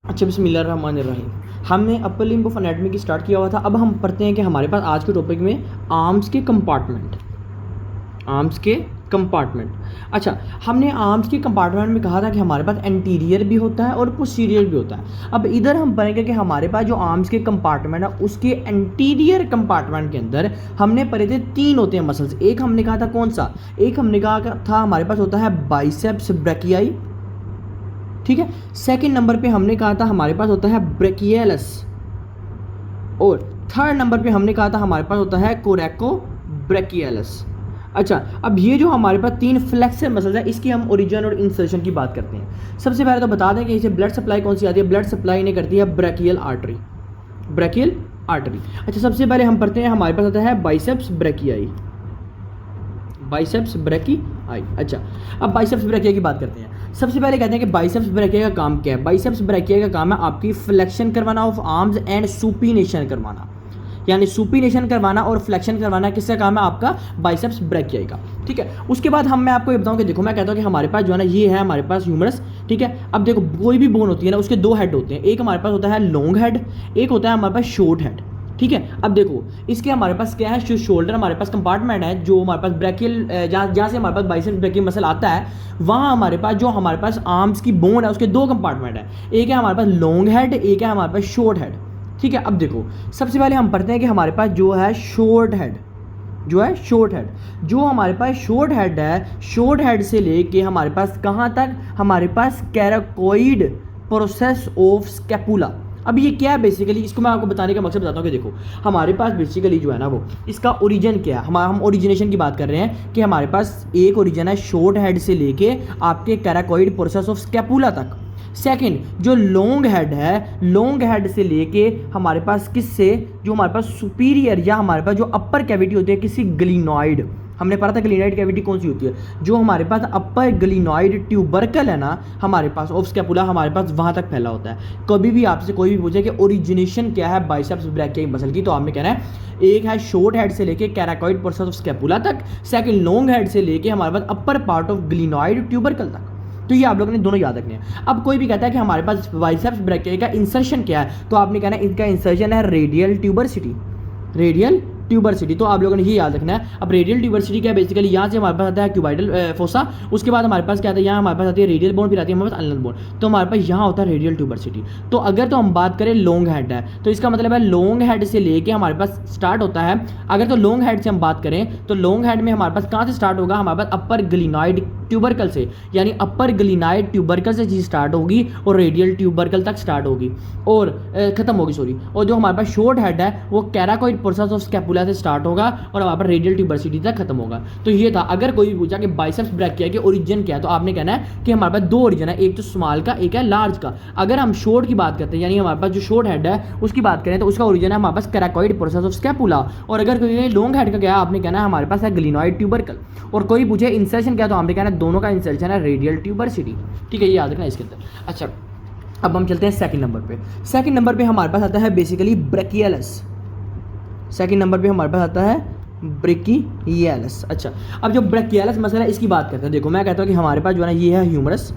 अच्छा, बिस्मिल्लाहिर्रहमानिर्रहीम। हमने अपर लिम्ब ऑफ एनाटॉमी की स्टार्ट किया हुआ था। अब हम पढ़ते हैं कि हमारे पास आज के टॉपिक में आर्म्स के कंपार्टमेंट, आर्म्स के कंपार्टमेंट। अच्छा, हमने आर्म्स के कंपार्टमेंट में कहा था कि हमारे पास एंटीरियर भी होता है और पोस्टीरियर भी होता है। अब इधर हम पढ़ेंगे कि हमारे पास जो आर्म्स के कंपार्टमेंट है उसके एंटीरियर कंपार्टमेंट के अंदर हमने पढ़े थे 3 होते हैं मसल्स। एक हमने कहा था कौन सा, एक हमने कहा था हमारे पास होता है बाइसेप्स ब्रैकियाई, ठीक है। सेकंड नंबर पे हमने कहा था हमारे पास होता है ब्रैकियलस, और थर्ड नंबर पे हमने कहा था हमारे पास होता है कोरेको ब्रैकियलस। अच्छा, अब ये जो हमारे पास 3 फ्लेक्सर मसल्स है इसकी हम ओरिजिन और इंसर्शन की बात करते हैं। सबसे पहले तो बता दें कि इसे ब्लड सप्लाई कौन सी आती है। ब्लड सप्लाई इन्हें करती है ब्रैकियल आर्टरी, ब्रैकियल आर्टरी। अच्छा, सबसे पहले हम पढ़ते हैं हमारे पास होता है बाइसेप्स ब्रैकियाई, बाइसेप्स ब्रैकियाई। अच्छा, अब बाइसेप्स ब्रैकिया की बात करते हैं। सबसे पहले कहते हैं कि बाइसेप्स ब्रैकिया का काम क्या है। बाइसेप्स ब्रैकिया का काम है आपकी फ्लेक्शन करवाना ऑफ आर्म्स एंड सुपीनेशन करवाना, यानी सुपीनेशन करवाना और फ्लेक्शन करवाना किसका काम है, आपका बाइसेप्स ब्रैकियाई का, ठीक है। उसके बाद मैं आपको ये बताऊं कि देखो, मैं कहता हूं कि हमारे पास जो है ना ये है हमारे पास ह्यूमरस, ठीक है। अब देखो, कोई भी बोन होती है ना उसके 2 हेड होते हैं। एक हमारे पास होता है लॉन्ग हेड, एक होता है हमारे पास शॉर्ट हेड, ठीक है। अब देखो, इसके हमारे पास क्या है, जो शोल्डर हमारे पास कंपार्टमेंट है, जो हमारे पास ब्रैकियल जहाँ से हमारे पास बाइसेप्स ब्रैकियल मसल आता है, वहाँ हमारे पास जो हमारे पास आर्म्स की बोन है उसके 2 कंपार्टमेंट है। एक है हमारे पास लॉन्ग हेड, एक है हमारे पास शॉर्ट हेड, ठीक है। अब देखो, सबसे पहले हम पढ़ते हैं कि हमारे पास जो है शॉर्ट हेड, जो है शॉर्ट हेड, जो हमारे पास शॉर्ट हेड है, शॉर्ट हेड से लेके हमारे पास कहाँ तक, हमारे पास कैराकोइड प्रोसेस ऑफ स्कैपुला। अब ये क्या है बेसिकली, इसको मैं आपको बताने का मकसद बताता हूँ कि देखो, हमारे पास बेसिकली जो है ना वो इसका ओरिजिन क्या है। हम ओरिजिनेशन की बात कर रहे हैं कि हमारे पास एक ओरिजिन है शॉर्ट हेड से लेके आपके कैराकोइड प्रोसेस ऑफ स्कैपुला तक। सेकंड, जो लॉन्ग हेड है, लॉन्ग हेड से लेके हमारे पास किससे, जो हमारे पास सुपीरियर या हमारे पास जो अपर कैविटी होती है किसी ग्लिनॉइड, हमने पढ़ा था ग्लिनॉइड कैविटी कौन सी होती है, जो हमारे पास अपर ग्लिनॉइड ट्यूबरकल है ना हमारे पास ऑफ स्कैपुला, हमारे पास वहाँ तक फैला होता है। कभी भी आपसे कोई भी पूछे कि ओरिजिनेशन क्या है बाइसेप्स ब्रैकियाई मसल की, तो आपने कहना है एक है शॉर्ट हेड से लेके कैराकोइड प्रोसेस ऑफ स्कैपुला तक, सेकंड लॉन्ग हेड से लेके हमारे पास upper part of glenoid tubercle तक। तो ये आप लोगों ने दोनों याद रखने हैं। अब कोई भी कहता है कि हमारे पास बाइसेप्स ब्रैकियाई का इंसर्शन क्या है, तो आपने कहना है इनका इंसर्शन है रेडियल ट्यूबरसिटी, रेडियल ट्यूबरसिटी। तो आप लोगों ने ये याद रखना है। अब रेडियल ट्यूबरसिटी क्या है, बेसिकली यहाँ से हमारे पास आता है क्यूबाइडल फोसा, उसके बाद हमारे पास क्या आता है, यहाँ हमारे पास आती है रेडियल बोन, फिर आती है हमारे पास अनल बोन, तो हमारे पास यहाँ होता है रेडियल ट्यूबरसिटी। तो अगर तो हम बात करें लॉन्ग हेड है, तो इसका मतलब है लॉन्ग हेड से लेके हमारे पास स्टार्ट होता है। अगर तो लॉन्ग हेड से हम बात करें तो लॉन्ग हेड में हमारे पास कहाँ से स्टार्ट होगा, हमारे पास अपर ग्लिनॉइड ट्यूबरकल से, यानी अपर ग्लिनॉइड ट्यूबरकल से चीज स्टार्ट होगी और रेडियल ट्यूबरकल तक स्टार्ट होगी और खत्म होगी, सॉरी। और जो हमारे पास शॉर्ट हेड है वो कैराकोइड प्रोसेस ऑफ स्कैपुला से स्टार्ट होगा और वहाँ पर रेडियल ट्यूबरसिटी तक खत्म होगा। तो ये था। अगर कोई भी पूछा कि बाइसेप्स ब्रैकिया के ओरिजिन क्या है, तो आपने कहना है कि हमारे पास 2 ओरिजिन है, एक तो स्मॉल का, एक है लार्ज का। अगर हम शॉर्ट की बात करते हैं, यानी हमारे पास जो शॉर्ट हेड है उसकी बात करें, तो उसका ओरिजिन है हमारे पास कैराकोइड प्रोसेस ऑफ स्कैपुला। और अगर कोई लॉन्ग हेड का क्या है, आपने कहना है हमारे पास है ग्लिनॉइड ट्यूबरकल। और कोई पूछे इंसर्शन क्या, तो आपने कहना है दोनों का इंसर्शन है रेडियल ट्यूबरसिटी, ठीक है, ये याद रखना इसके अंदर। अच्छा, अब हम चलते हैं सेकंड नंबर पे। सेकंड नंबर पे हमारे पास आता है बेसिकली ब्रैकियलस। सेकंड नंबर पे हमारे पास आता है ब्रैकियलस। अच्छा, अब जो ब्रैकियलस मसल है इसकी बात करते हैं। देखो, मैं कहता हूँ कि हमारे पास जो है ना ये है ह्यूमरस,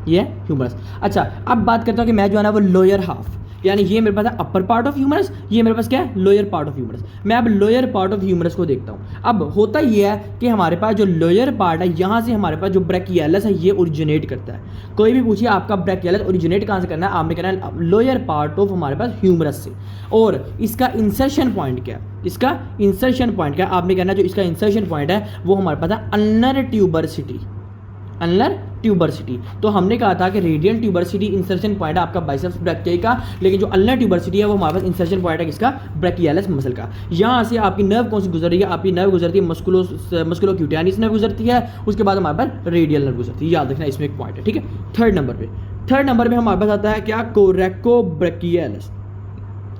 ये है ह्यूमरस। अच्छा, अब बात करता हूँ कि मैं जो है ना वो लोअर हाफ, यानी ये मेरे पास है अपर पार्ट ऑफ ह्यूमरस, ये मेरे पास क्या है लोअर पार्ट ऑफ ह्यूमरस। मैं अब लोअर पार्ट ऑफ ह्यूमरस को देखता हूँ। अब होता ये है कि हमारे पास जो लोअर पार्ट है यहाँ से हमारे पास जो ब्रैकियलस है ये ओरिजिनेट करता है। कोई भी पूछिए आपका ब्रैकियलस ओरिजिनेट कहाँ से करना है, आपने कहना है लोअर पार्ट ऑफ हमारे पास ह्यूमरस से। और इसका इंसर्शन पॉइंट क्या है, इसका इंसर्शन पॉइंट क्या है, आपने कहना है जो इसका इंसर्शन पॉइंट है वो हमारे पास है अल्नर ट्यूबरसिटी, अल्नर ट्यूबरसिटी। तो हमने कहा था कि रेडियल ट्यूबरसिटी इंसर्शन पॉइंट है आपका बाइसेप्स ब्रैकियाई का, लेकिन जो अल्नर ट्यूबरसिटी है वो हमारे पास इंसर्शन पॉइंट है किसका, ब्रैकियलस मसल का। यहाँ से आपकी नर्व कौन सी गुजर रही है, आपकी नर्व गुजरती है मस्कुलोक्यूटेनियस नर्व गुजरती है, उसके बाद हमारे पास रेडियल नर्व गुजरती है। याद रखना इसमें एक पॉइंट है, ठीक है। थर्ड नंबर पे हमारे पास आता है क्या, कोरेकोब्रैकियलस।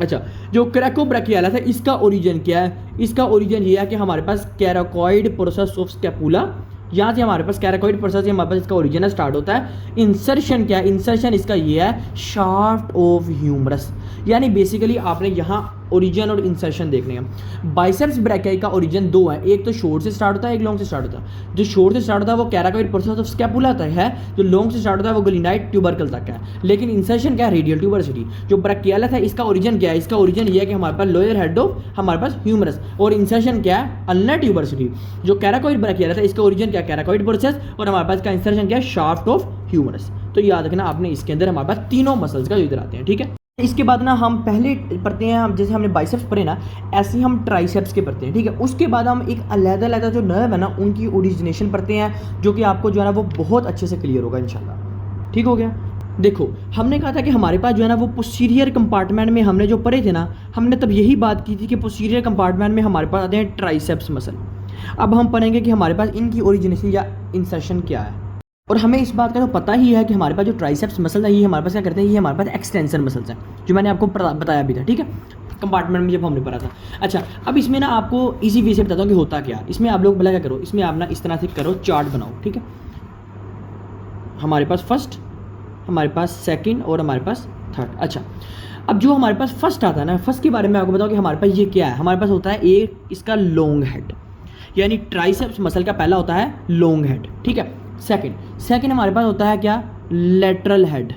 अच्छा, जो कोरेकोब्रैकियलस है इसका ओरिजिन क्या है, इसका ओरिजिन ये है कि हमारे पास कैराकोइड प्रोसेस ऑफ स्कैपुला, यहाँ से हमारे पास कैराकोइड प्रोसेस हमारे पास इसका ओरिजिन स्टार्ट होता है। इंसर्शन क्या है, इंसर्शन इसका ये है शाफ्ट ऑफ ह्यूमरस, यानी बेसिकली आपने यहाँ ओरिजिन और इंसर्शन देखने हैं। बाइसेप्स ब्रैकियाई का ओरिजिन दो है, एक तो शोर्ट से स्टार्ट होता है, एक लॉन्ग से स्टार्ट होता है। जो शोर्ट से स्टार्ट होता है वो कैराकॉइड प्रोसेस ऑफ स्कैपुला तक है, जो लॉन्ग से स्टार्ट होता है वो ग्लिनाइड ट्यूबरकल तक है। लेकिन इंसर्शन क्या है? रेडियल ट्यूबरसिटी। जो ब्रैकियालस है इसका ओरिजिन क्या है? इसका ओरिजिन ये है कि हमारे पास लोअर हेड ऑफ हमारे पास ह्यूमरस, और इंसर्शन क्या है? अल्नर ट्यूबरसिटी। जो कैराकॉइड ब्रैकियालस है इसका ओरिजिन क्या है? कैराकॉइड प्रोसेस, और हमारे पास का इंसर्शन क्या है? Shaft of humerus. तो याद रखना आपने, इसके अंदर हमारे पास तीनों मसल्स का इधर आते हैं, ठीक है। इसके बाद ना हम पहले पढ़ते हैं, हम जैसे हमने बाइसेप्स पढ़े ना, ऐसे ही हम ट्राइसेप्स के पढ़ते हैं, ठीक है। उसके बाद हम एक अलग-अलग जो नर्व है ना उनकी ओरिजिनेशन पढ़ते हैं, जो कि आपको जो है ना वो बहुत अच्छे से क्लियर होगा इंशाल्लाह। ठीक हो गया। देखो हमने कहा था कि हमारे पास जो है ना वो पोस्टीरियर कंपार्टमेंट में हमने जो पढ़े थे ना, हमने तब यही बात की थी कि पोस्टीरियर कंपार्टमेंट में हमारे पास आते हैं ट्राइसेप्स मसल। अब हम पढ़ेंगे कि हमारे पास इनकी ओरिजिनेशन या इंसर्शन क्या है। और हमें इस बात का तो पता ही है कि हमारे पास जो ट्राइसेप्स मसल है ये हमारे पास क्या करते हैं, ये हमारे पास एक्सटेंशन मसल्स हैं, जो मैंने आपको बताया भी था, ठीक है, कंपार्टमेंट में जब हमने पढ़ा था। अच्छा, अब इसमें ना आपको इजी वे से बताता हूँ कि होता क्या है। इसमें आप लोग भला क्या करो, इसमें आप ना इस तरह से करो, चार्ट बनाओ, ठीक है। हमारे पास फर्स्ट, हमारे पास सेकंड और हमारे पास थर्ड। अच्छा, अब जो हमारे पास फर्स्ट आता है ना, फर्स्ट के बारे में आपको बताओ कि हमारे पास ये क्या है। हमारे पास होता है एक इसका लॉन्ग हेड, यानी ट्राइसेप्स मसल का पहला होता है लॉन्ग हेड, ठीक है। सेकंड हमारे पास होता है क्या? लेटरल हेड,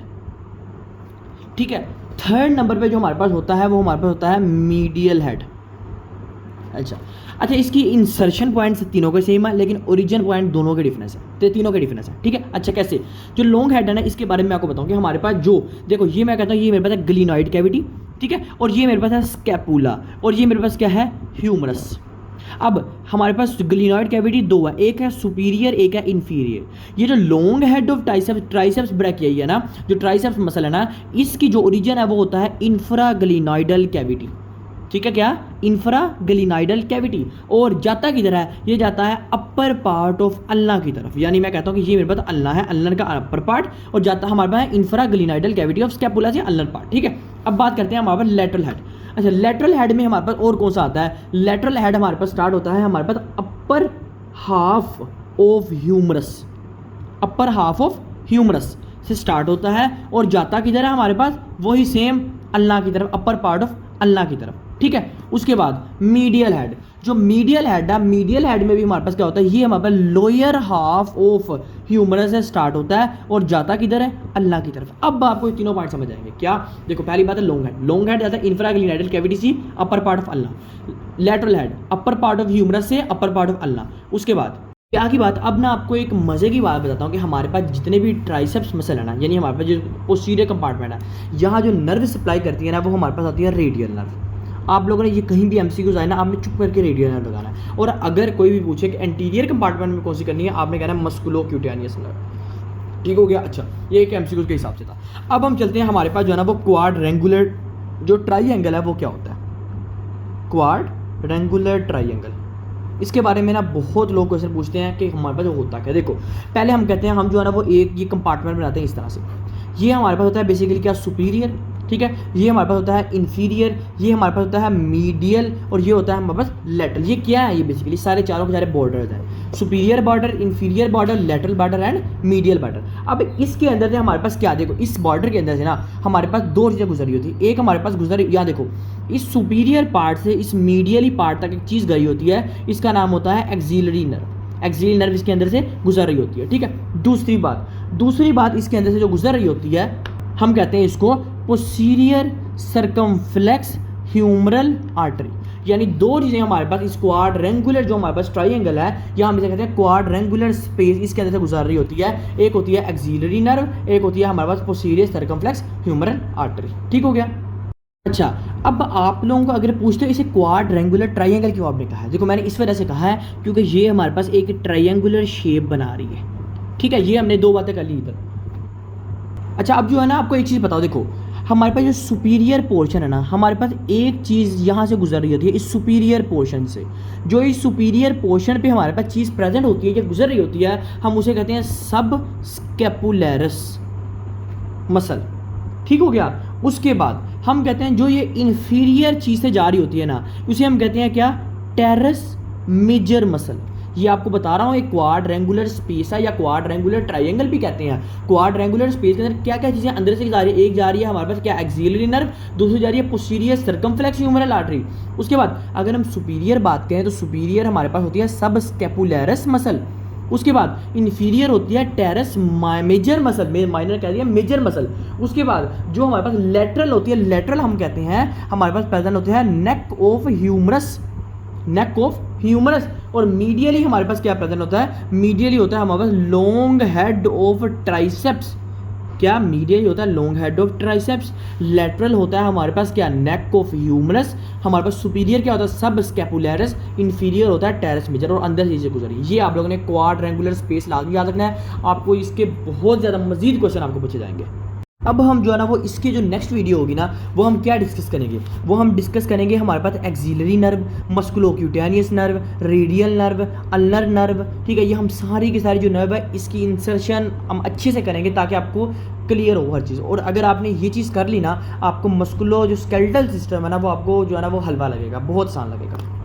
ठीक है। थर्ड नंबर पे जो हमारे पास होता है वो हमारे पास होता है मीडियल हेड। अच्छा, इसकी इंसर्शन पॉइंट्स तीनों के सेम है, लेकिन ओरिजिन पॉइंट दोनों के डिफरेंस है, तो तीनों के डिफरेंस है, ठीक है। अच्छा, कैसे? जो लॉन्ग हेड है ना, इसके बारे में आपको बताऊं कि हमारे पास जो, देखो ये मैं कहता हूँ ये मेरे पास है ग्लिनॉइड कैविटी, ठीक है, और ये मेरे पास है स्कैपुला, और ये मेरे पास क्या है? ह्यूमरस। अब हमारे पास ग्लिनॉइड कैविटी दो है, एक है सुपीरियर, एक है इन्फीरियर। ये जो लॉन्ग हेड ऑफ ट्राइसेप्स ब्रैकियाई है ना, जो ट्राइसेप्स मसल है ना, इसकी जो ओरिजिन है वो होता है इंफ्राग्लिनॉइडल कैविटी, ठीक है। क्या? इंफ्राग्लिनॉइडल कैविटी। और जाता किधर है? ये जाता है अपर पार्ट ऑफ अल्ना की तरफ, यानी मैं कहता हूँ कि ये मेरे पास अल्ना है, अल्नर का अपर पार्ट, और जाता हमारे पास इंफ्राग्लिनॉइडल कैविटी ऑफ स्कैपुला से अल्नर पार्ट, ठीक है। अब बात करते हैं हमारे पास लेटरल हेड। अच्छा, लेटरल हेड में हमारे पास और कौन सा आता है? लेटरल हेड हमारे पास स्टार्ट होता है हमारे पास upper half of humerus, upper half of humerus से स्टार्ट होता है, और जाता किधर है? हमारे पास वही सेम अल्ना की तरफ, अपर पार्ट ऑफ अल्ना की तरफ, ठीक है। उसके बाद मीडियल हेड। जो मीडियल हेड है, मीडियल हेड में भी हमारे पास क्या होता है? ये हमारे पास लोअर हाफ ऑफ ह्यूमरस से स्टार्ट होता है, और जाता किधर है? अल्लाह की तरफ। अब आपको तीनों पार्ट समझ आएंगे। क्या? देखो, पहली बात है लॉन्ग हेड। लॉन्ग हेड जाता है इंफ्राग्लिनॉइडल कैविटी से अपर पार्ट ऑफ अल्लाह। Lateral head upper part of humerus से अपर पार्ट ऑफ अल्लाह। उसके बाद क्या की बात, अब ना आपको एक मज़े की बात बताता हूँ कि हमारे पास जितने भी ट्राइसेप्स मसल है ना, यानी हमारे पास जो पोस्टीरियर कंपार्टमेंट है, यहाँ जो नर्व सप्लाई करती है ना, वो हमारे पास आती है रेडियल नर्व। आप लोगों ने ये कहीं भी एमसीक्यूज आए ना, आपने चुप करके रेडियल नर्व लगाना है। और अगर कोई भी पूछे कि एंटीरियर कंपार्टमेंट में कौन सी करनी है, आपने कहना है मस्कुलोक्यूटेनियस नर्व, ठीक हो गया। अच्छा, ये एक एमसीक्यूज के हिसाब से था। अब हम चलते हैं, हमारे पास जो है ना वो क्वाड्रेंगुलर जो ट्राइएंगल है वो क्या होता है? क्वाड्रेंगुलर ट्राइएंगल, इसके बारे में ना बहुत लोग क्वेश्चन पूछते हैं कि हमारे पास होता क्या। देखो, पहले हम कहते हैं हम जो है ना वो एक ये कंपार्टमेंट बनाते हैं इस तरह से। ये हमारे पास होता है बेसिकली क्या? सुपीरियर, ठीक है। ये हमारे पास होता है इन्फीरियर, ये हमारे पास होता है मीडियल, और ये होता है हमारे पास लेटरल। ये क्या है? ये बेसिकली सारे चारों के सारे बॉर्डर्स हैं, superior border, inferior border, lateral border and medial border. अब इसके अंदर से हमारे पास क्या, देखो इस बॉर्डर के अंदर से ना हमारे पास दो चीज़ें गुजरी होती है। एक हमारे पास यहाँ देखो, इस सुपीरियर पार्ट से इस मीडियली पार्ट तक एक चीज़ गई होती है, इसका नाम होता है एक्सिलरी नर्व। एक्सिलरी नर्व इसके अंदर से गुजर रही होती है, ठीक है। दूसरी बात इसके अंदर से जो गुजर रही होती है, हम कहते हैं इसको पोस्टीरियर सर्कमफ्लेक्स ह्यूमरल आर्टरी। यानी दो चीज़ें हमारे पास इस क्वाड्रेंगुलर जो हमारे पास ट्राइएंगल है, या हम इसे कहते हैं क्वाड्रेंगुलर स्पेस, इसके अंदर से गुजर रही होती है। एक होती है एक्सिलरी नर्व, एक होती है हमारे पास पोस्टीरियर सर्कमफ्लेक्स ह्यूमरल आर्टरी, ठीक हो गया। अच्छा, अब आप लोगों को अगर पूछते हो इसे क्वाड्रेंगुलर ट्राइएंगल क्यों आपने कहा है, देखो मैंने इस वजह से कहा है क्योंकि ये हमारे पास एक ट्राइएंगुलर शेप बना रही है, ठीक है। ये हमने दो बातें कर ली इधर। अच्छा, अब जो है ना आपको एक चीज़ बताओ, देखो हमारे पास जो सुपीरियर पोर्शन है ना, हमारे पास एक चीज़ यहाँ से गुजर रही होती है इस सुपीरियर पोर्शन से। जो इस सुपीरियर पोर्शन पे हमारे पास चीज़ प्रेजेंट होती है, जो गुजर रही होती है, हम उसे कहते हैं सब स्कैपुलैरिस मसल, ठीक हो गया। उसके बाद हम कहते हैं जो ये इन्फीरियर चीज़ से जा रही होती है ना, उसे हम कहते हैं क्या? Teres major muscle. ये आपको बता रहा हूँ, एक क्वाड्रेंगुलर स्पेस है या क्वाड्रेंगुलर ट्रायंगल भी कहते हैं। क्वाड्रेंगुलर स्पेस के अंदर क्या क्या चीज़ें अंदर से जा रही है, एक जा रही है हमारे पास क्या एक्सिलरी नर्व, दूसरी जा रही है पोस्टीरियर सर्कमफ्लेक्स ह्यूमरल आर्टरी। उसके बाद अगर हम सुपीरियर बात करें तो सुपीरियर हमारे पास होती है सब स्कैपुलैरस मसल। उसके बाद इन्फीरियर होती है टेरेस मेजर मसल, माइनर कह दिया मेजर मसल। उसके बाद जो हमारे पास लेटरल होती है, लेटरल हम कहते हैं हमारे पास प्रेजेंट होते हैं neck of humerus, neck of humerus. और मीडियली हमारे पास क्या प्रेजेंट होता है, मीडियली होता है हमारे पास लॉन्ग हेड ऑफ ट्राइसेप्स। क्या मीडियली होता है long head of triceps, lateral होता है हमारे पास क्या नेक ऑफ ह्यूमरस, हमारे पास सुपीरियर क्या होता है सब स्कैपुलैरस, इन्फीरियर होता है टेरेस मेजर और अंदर से गुजर। ये आप लोगों ने क्वाड्रेंगुलर स्पेस लाजमी याद रखना है, आपको इसके बहुत ज़्यादा मजीद क्वेश्चन आपको पूछे जाएंगे। अब हम जो है ना वो इसकी जो नेक्स्ट वीडियो होगी ना वो हम क्या डिस्कस करेंगे, वो हम डिस्कस करेंगे हमारे पास axillary nerve, musculocutaneous nerve, radial nerve, ulnar nerve. ठीक है, ये हम सारी की सारी जो नर्व है इसकी इंसर्शन हम अच्छे से करेंगे ताकि आपको क्लियर हो हर चीज़। और अगर आपने ये चीज़ कर ली ना, आपको मस्कुलो जो स्केलेटल सिस्टम है ना वो आपको जो है ना वो हलवा लगेगा, बहुत आसान लगेगा।